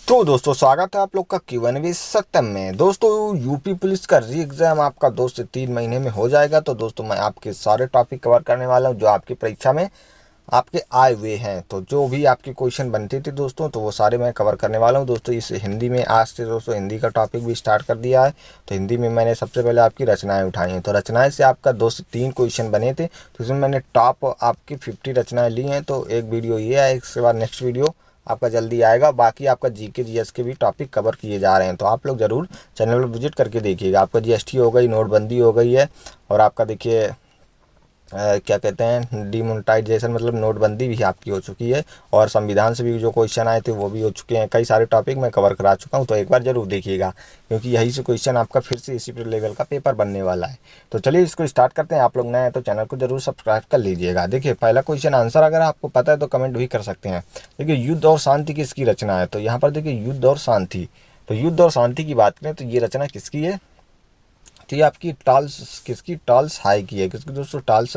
तो दोस्तों स्वागत है आप लोग का Q&A सत्यम में। दोस्तों यूपी पुलिस का री एग्ज़ाम आपका 2 से 3 महीने में हो जाएगा। तो दोस्तों मैं आपके सारे टॉपिक कवर करने वाला हूं जो आपकी परीक्षा में आपके आए हुए हैं। तो जो भी आपके क्वेश्चन बनते थे दोस्तों तो वो सारे मैं कवर करने वाला हूं। दोस्तों इस हिंदी में आज से दोस्तों हिंदी का टॉपिक भी स्टार्ट कर दिया है। तो हिंदी में मैंने सबसे पहले आपकी रचनाएँ उठाई हैं। तो रचनाएँ से आपका 2 से 3 क्वेश्चन बने थे, तो इसमें मैंने टॉप आपकी 50 रचनाएँ ली हैं। तो एक वीडियो ये है, इसके बाद नेक्स्ट वीडियो आपका जल्दी आएगा। बाकी आपका जीके जीएस के भी टॉपिक कवर किए जा रहे हैं, तो आप लोग ज़रूर चैनल पर विजिट करके देखिएगा। आपका जीएसटी हो गई, नोटबंदी हो गई है, और आपका देखिए क्या कहते हैं डिमोनेटाइजेशन, मतलब नोटबंदी भी आपकी हो चुकी है, और संविधान से भी जो क्वेश्चन आए थे वो भी हो चुके हैं। कई सारे टॉपिक मैं कवर करा चुका हूं, तो एक बार जरूर देखिएगा, क्योंकि यही से क्वेश्चन आपका फिर से इसी लेवल का पेपर बनने वाला है। तो चलिए इसको स्टार्ट करते हैं। आप लोग नए हैं तो चैनल को जरूर सब्सक्राइब कर लीजिएगा। देखिए पहला क्वेश्चन आंसर अगर आपको पता है तो कमेंट भी कर सकते हैं। देखिए युद्ध और शांति किसकी रचना है? तो यहाँ पर देखिए युद्ध और शांति, तो युद्ध और शांति की बात करें तो ये रचना किसकी है? तो ये आपकी टाल्स किसकी, टाल्स हाई की है। किसकी दोस्तों? टाल्स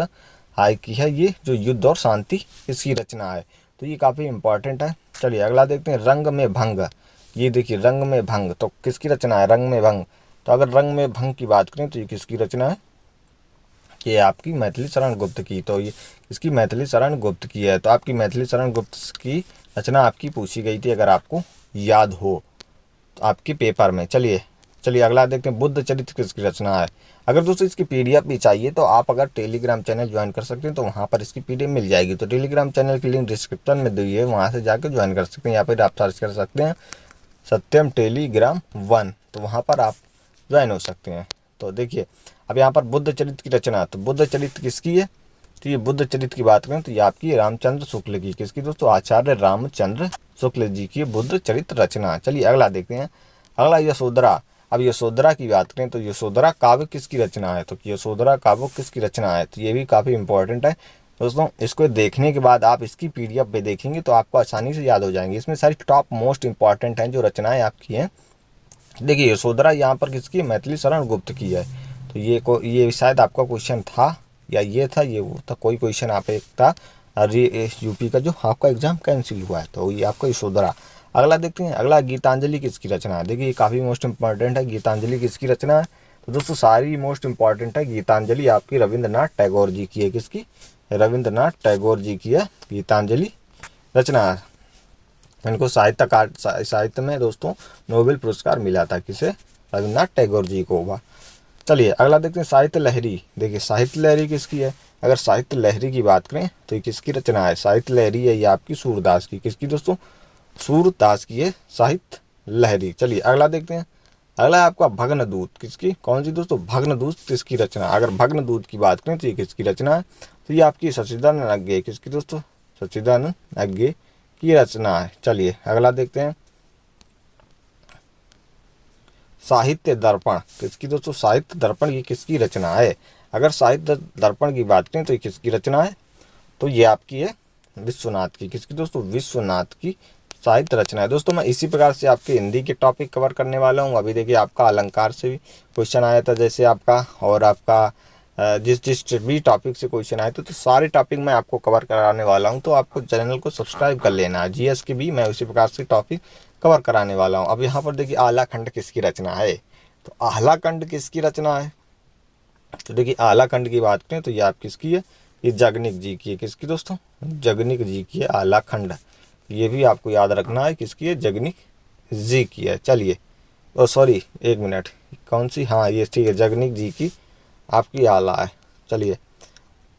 हाई की है ये जो युद्ध और शांति इसकी रचना है। तो ये काफ़ी इंपॉर्टेंट है। चलिए अगला देखते हैं, रंग में भंग। ये देखिए रंग में भंग तो किसकी रचना है? रंग में भंग। तो अगर रंग में भंग की बात करें तो ये किसकी रचना है? ये आपकी मैथिली शरण गुप्त की। तो ये इसकी मैथिली शरण गुप्त की है। तो आपकी मैथिली शरण गुप्त की रचना आपकी पूछी गई थी, अगर आपको याद हो तो आपके पेपर में। चलिए अगला देखते हैं, बुद्ध चरित्र किसकी रचना है? अगर दोस्तों इसकी पीडीएफ भी चाहिए तो आप अगर टेलीग्राम चैनल ज्वाइन कर सकते हैं तो वहाँ पर इसकी पीडीएफ मिल जाएगी। तो टेलीग्राम चैनल की लिंक डिस्क्रिप्शन में दी है, वहाँ से जाकर ज्वाइन कर सकते हैं। यहाँ पर आप सर्च कर सकते हैं सत्यम टेलीग्राम 1, तो वहाँ पर आप ज्वाइन हो सकते हैं। तो देखिए अब यहाँ पर बुद्ध चरित्र की रचना, तो बुद्ध चरित्र किसकी है? तो ये बुद्ध चरित्र की बात करें तो ये आपकी रामचंद्र शुक्ल की। किसकी दोस्तों? आचार्य रामचंद्र शुक्ल जी की बुद्ध चरित्र रचना। चलिए अगला देखते हैं, अगला यशोधरा। अब यशोधरा की बात करें तो यशोधरा काव्य किसकी रचना है? तो यशोधरा काव्य किसकी रचना है? तो ये भी काफ़ी इंपॉर्टेंट है दोस्तों। इसको देखने के बाद आप इसकी पीडीएफ पे देखेंगे तो आपको आसानी से याद हो जाएंगे। इसमें सारी टॉप मोस्ट इंपॉर्टेंट हैं जो रचनाएं आपकी हैं। देखिए यशोधरा यहाँ पर किसकी? मैथिली शरण गुप्त की है। तो ये शायद आपका क्वेश्चन था, या ये था, ये वो था, कोई क्वेश्चन आप एक था यूपी का जो आपका एग्जाम कैंसिल हुआ है, तो ये आपका यशोधरा। अगला देखते हैं, अगला गीतांजलि किसकी रचना है? देखिए ये काफ़ी मोस्ट इंपॉर्टेंट है, गीतांजलि किसकी रचना है? तो दोस्तों सारी मोस्ट इंपॉर्टेंट है। गीतांजलि आपकी रविंद्रनाथ टैगोर जी की है। किसकी? रविंद्रनाथ टैगोर जी की है गीतांजलि रचना। इनको साहित्य में दोस्तों नोबेल पुरस्कार मिला था, किसे? रविन्द्रनाथ टैगोर जी को। चलिए अगला देखते हैं, साहित्य लहरी। देखिए साहित्य लहरी किसकी है? अगर साहित्य लहरी की बात करें तो ये किसकी रचना है? साहित्य लहरी है ये आपकी सूरदास की। किसकी दोस्तों? सूरदास की है साहित्य लहरी। चलिए अगला देखते हैं, अगला है आपका भग्नदूत। किसकी? कौन सी दोस्तों? भग्नदूत किसकी रचना? अगर भग्नदूत की बात करें तो ये किसकी रचना है? तो ये आपकी सच्चिदानंद अज्ञे। किसकी दोस्तों? सच्चिदानंद अज्ञे की रचना है। चलिए अगला देखते हैं, साहित्य दर्पण। किसकी दोस्तों? साहित्य दर्पण ये किसकी रचना है? अगर साहित्य दर्पण की बात करें तो ये किसकी रचना है? तो ये आपकी है विश्वनाथ की। किसकी दोस्तों? विश्वनाथ की साहित्य रचना है। दोस्तों मैं इसी प्रकार से आपके हिंदी के टॉपिक कवर करने वाला हूँ। अभी देखिए आपका अलंकार से भी क्वेश्चन आया था जैसे आपका, और आपका जिस भी टॉपिक से क्वेश्चन आए तो सारे टॉपिक मैं आपको कवर कराने वाला हूं। तो आपको चैनल को सब्सक्राइब कर लेना है। जीएस के भी मैं उसी प्रकार से टॉपिक कवर कराने वाला हूं। अब यहाँ पर देखिए आला खंड किसकी रचना है? तो आला खंड किसकी रचना है? तो देखिए आला खंड की बात करें तो ये आप किसकी है? ये जगनिक जी की है। किसकी दोस्तों? जगनिक जी की है आला खंड। ये भी आपको याद रखना है, किसकी है? जगनिक जी की है। चलिए सॉरी एक मिनट, कौन सी? हाँ ये ठीक है, जगनिक जी की आपकी आला है। चलिए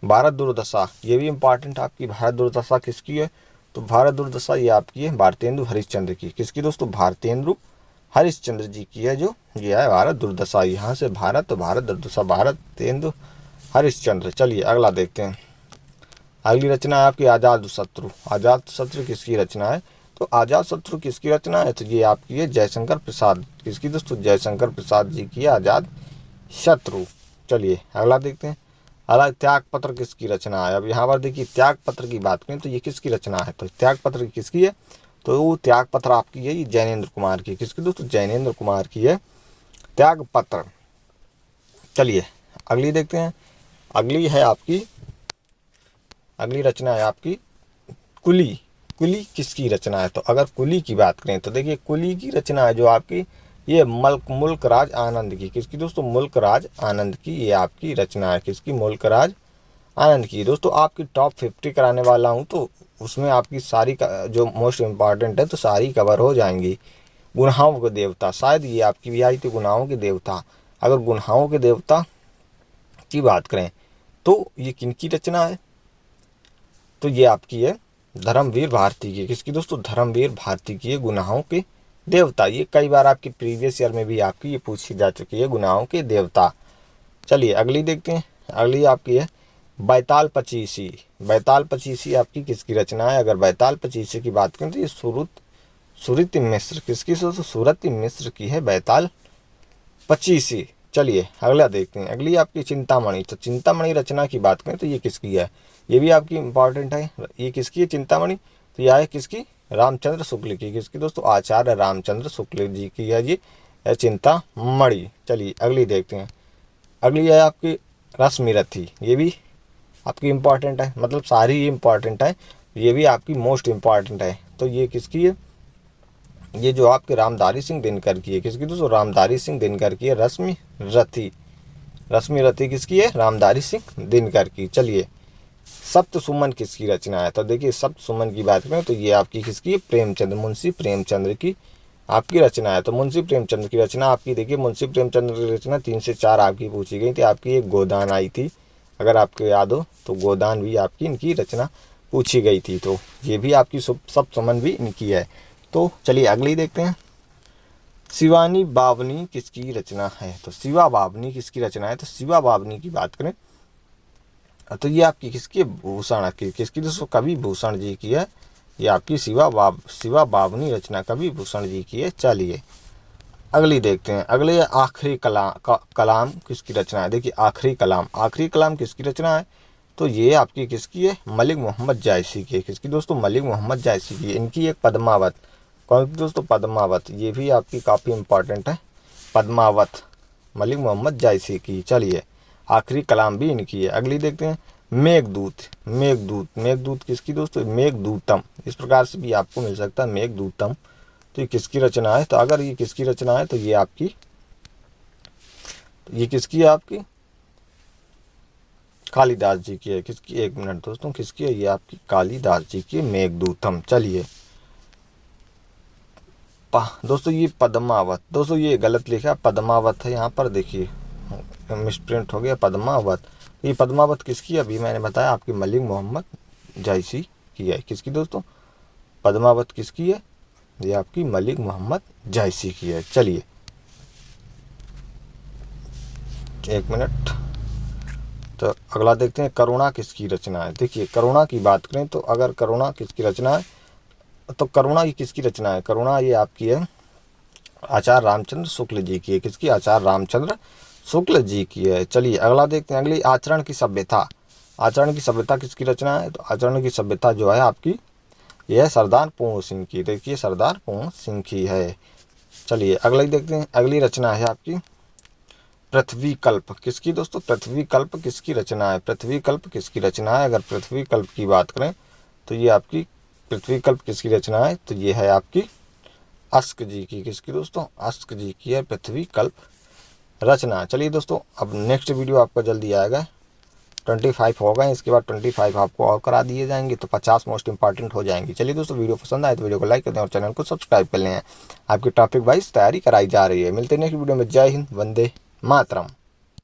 भारत दुर्दशा, ये भी इंपॉर्टेंट आपकी। भारत दुर्दशा किसकी है? तो भारत दुर्दशा ये आपकी है भारतेंदु हरिश्चंद्र की। किसकी दोस्तों? भारतेंदु हरिश्चंद्र जी की है जो ये है भारत दुर्दशा। यहाँ से भारत, तो भारत दुर्दशा भारतेंदु हरिश्चंद्र। चलिए अगला देखते हैं, अगली रचना है आपकी आजाद शत्रु। आजाद शत्रु किसकी रचना है? तो आजाद शत्रु किसकी रचना है? तो ये आपकी है जयशंकर प्रसाद। किसकी दोस्तों? जयशंकर प्रसाद जी की है आजाद शत्रु। चलिए अगला देखते हैं, अगला त्याग पत्र किसकी रचना है? अब यहाँ पर देखिए त्याग पत्र की बात करें तो ये किसकी रचना है? तो त्याग पत्र किसकी है? तो वो त्याग पत्र आपकी है ये जैनेन्द्र कुमार की। किसकी दोस्तों? जैनेन्द्र कुमार की है त्याग पत्र। चलिए अगली देखते हैं, अगली रचना है आपकी कुली। कुली किसकी रचना है? तो अगर कुली की बात करें तो देखिए कुली की रचना है जो आपकी ये मुल्क राज आनंद की। किसकी दोस्तों? मुल्क राज आनंद की ये आपकी रचना है। किसकी? मुल्क राज आनंद की। दोस्तों आपकी टॉप 50 कराने वाला हूँ, तो उसमें आपकी सारी जो मोस्ट इम्पॉर्टेंट है तो सारी कवर हो जाएंगी। गुनाहों के देवता, शायद ये आपकी भी आई थी, गुनाहों के देवता। अगर गुनाहों के देवता की बात करें तो ये किनकी रचना है? तो ये आपकी है धर्मवीर भारती की। किसकी दोस्तों? धर्मवीर भारती की है गुनाहों के देवता। ये कई बार आपकी प्रीवियस ईयर में भी आपकी ये पूछी जा चुकी है, गुनाहों के देवता। चलिए अगली देखते हैं। अगली आपकी है बैताल पचीसी। बैताल पचीसी आपकी किसकी रचना है? अगर बैताल पचीसी की बात करें तो ये सुरति मिश्र। किसकी? सुरति मिश्र की है बैताल पचीसी। चलिए अगला देखते हैं। अगली आपकी चिंतामणि। तो चिंतामणि रचना की बात करें तो ये किसकी है? ये भी आपकी इंपॉर्टेंट है। ये किसकी है चिंतामणि? तो यह है किसकी? रामचंद्र शुक्ल की। किसकी दोस्तों? आचार्य रामचंद्र शुक्ल जी की है ये चिंतामणि। चलिए अगली देखते हैं। अगली है आपकी रश्मिरथी। ये भी आपकी इम्पॉर्टेंट है, मतलब सारी ही इम्पॉर्टेंट है, ये भी आपकी मोस्ट इम्पॉर्टेंट है। तो ये किसकी है? ये जो आपके रामधारी सिंह दिनकर की है। किसकी दोस्तों? रामधारी सिंह दिनकर की है रश्मिरथी। रश्मिरथी किसकी है? रामधारी सिंह दिनकर की। चलिए सप्त सुमन किसकी रचना है? तो देखिए सप्त सुमन की बात करें तो ये आपकी किसकी है? प्रेमचंद, मुंशी प्रेमचंद्र की आपकी रचना है। तो मुंशी प्रेमचंद्र की रचना आपकी देखिए, मुंशी प्रेमचंद्र की रचना 3 से 4 आपकी पूछी गई थी। आपकी एक गोदान आई थी, अगर आपको याद हो तो गोदान भी आपकी इनकी रचना पूछी गई थी। तो ये भी आपकी सप्त सुमन भी इनकी है। तो चलिए अगली देखते हैं। शिवानी बावनी किसकी रचना है? तो शिवा बावनी किसकी रचना है? तो शिवा बावनी की बात करें तो ये आपकी किसकी? भूषण की। किसकी दोस्तों? कवि भूषण जी की है। ये आपकी शिवा बावनी रचना कवि भूषण जी की है। चलिए अगली देखते हैं। अगले आखिरी कलाम किसकी रचना है? देखिए आखिरी कलाम किसकी रचना है? तो ये आपकी किसकी है? मलिक मोहम्मद जायसी की है। किसकी दोस्तों? मलिक मोहम्मद जायसी की। इनकी एक पद्मावत। कौन सी दोस्तों? पद्मावत। ये भी आपकी काफ़ी इंपॉर्टेंट है, पद्मावत, मलिक मोहम्मद जायसी की। चलिए आखिरी कलाम भी इनकी है। अगली देखते हैं। मेघदूत किसकी दोस्तों? मेघदूतम। इस प्रकार से भी आपको मिल सकता है मेघदूतम। तो ये किसकी रचना है? तो अगर ये किसकी रचना है तो ये किसकी है? आपकी कालिदास जी की है। किसकी? एक मिनट दोस्तों, किसकी है? ये आपकी कालिदास जी की मेघदूतम। चलिए दोस्तों ये पद्मावत, दोस्तों ये गलत लिखा, पद्मावत है यहाँ पर, देखिए मिसप्रिंट हो गया, पद्मावत। ये पद्मावत किसकी? अभी मैंने बताया आपकी मलिक मोहम्मद जायसी की है। किसकी दोस्तों? पद्मावत किसकी है? ये आपकी मलिक मोहम्मद जायसी की है। चलिए एक मिनट, तो अगला देखते हैं। करुणा किसकी रचना है? देखिए करुणा की बात करें तो अगर करुणा किसकी रचना है तो करुणा ये किसकी रचना है? करुणा ये आपकी है आचार्य रामचंद्र शुक्ल जी की है। किसकी? आचार्य रामचंद्र शुक्ल जी की है। चलिए अगला देखते हैं। अगली आचरण की सभ्यता। आचरण की सभ्यता किसकी रचना है? तो आचरण की सभ्यता जो है आपकी यह है सरदार पूर्ण सिंह की। देखिए सरदार पूर्ण सिंह की है। चलिए अगला देखते हैं। अगली रचना है आपकी पृथ्वी कल्प। किसकी दोस्तों? पृथ्वी कल्प किसकी रचना है? पृथ्वी कल्प किसकी रचना है? अगर पृथ्वी कल्प की बात करें तो ये आपकी पृथ्वी कल्प किसकी रचना है? तो ये है आपकी अस्क जी की। किसकी दोस्तों? अस्क जी की है पृथ्वी कल्प रचना। चलिए दोस्तों अब नेक्स्ट वीडियो आपका जल्दी आएगा। 25 हो गए, इसके बाद 25 आपको और करा दिए जाएंगे, तो 50 मोस्ट इंपॉर्टेंट हो जाएंगी। चलिए दोस्तों वीडियो पसंद आए तो वीडियो को लाइक कर दें और चैनल को सब्सक्राइब कर लें। आपकी टॉपिक वाइज तैयारी कराई जा रही है। मिलते हैं नेक्स्ट वीडियो में। जय हिंद, वंदे मातरम।